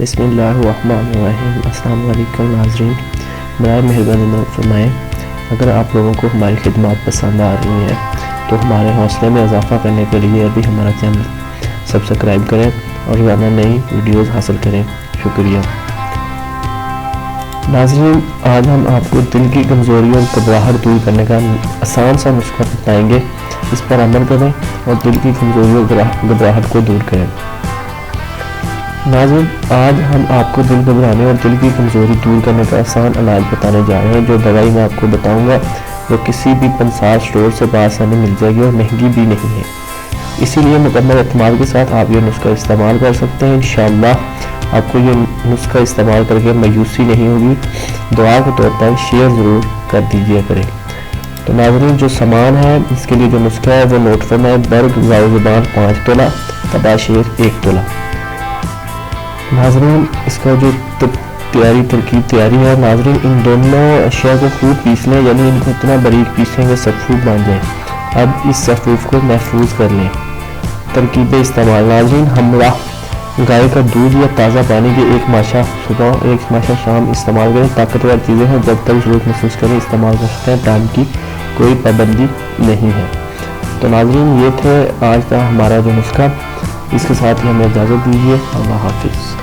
بسم اللہ الرحمن الرحیم۔ السلام علیکم ناظرین، برائے مہربانی نوٹ فرمائیں اگر آپ لوگوں کو ہماری خدمات پسند آ رہی ہیں تو ہمارے حوصلے میں اضافہ کرنے کے لیے ابھی ہمارا چینل سبسکرائب کریں اور روزانہ نئی ویڈیوز حاصل کریں۔ شکریہ ناظرین، آج ہم آپ کو دل کی کمزوری اور گھبراہٹ دور کرنے کا آسان سا نسخہ بتائیں گے۔ اس پر عمل کریں اور دل کی کمزوری اور گھبراہٹ کو دور کریں۔ ناظرین، آج ہم آپ کو دل گھبرانے اور دل کی کمزوری دور کرنے کا آسان علاج بتانے جا رہے ہیں۔ جو دوائی میں آپ کو بتاؤں گا وہ کسی بھی پنسار اسٹور سے بآسانی مل جائے گی اور مہنگی بھی نہیں ہے، اسی لیے مکمل اعتماد کے ساتھ آپ یہ نسخہ استعمال کر سکتے ہیں۔ انشاءاللہ آپ کو یہ نسخہ استعمال کر کے مایوسی نہیں ہوگی۔ دعا کے طور پر شیئر ضرور کر دیجیے کریں۔ تو ناظرین، جو سامان ہے اس کے لیے جو نسخہ ہے وہ نوٹ فرمائیں۔ برگ زاو زبان 5 تولہ، تباشیر 1 تولہ۔ ناظرین، اس کا جو ترکیب تیاری ہے، ناظرین ان دونوں اشیاء کو خوب پیس لیں، یعنی ان کو اتنا باریک پیسیں کہ صفوف بن جائیں۔ اب اس صفوف کو محفوظ کر لیں۔ ترکیب استعمال: ناظرین، ہمرا گائے کا دودھ یا تازہ پانی کے 1 ماشا صبح اور 1 ماشا شام استعمال کریں۔ طاقتور چیزیں ہیں، جب تک ضرورت محسوس کریں استعمال کر سکتے ہیں، ٹائم کی کوئی پابندی نہیں ہے۔ تو ناظرین، یہ تھے آج کا ہمارا جو نسخہ، اس کے ساتھ ہی ہمیں اجازت دیجیے۔ اللہ حافظ۔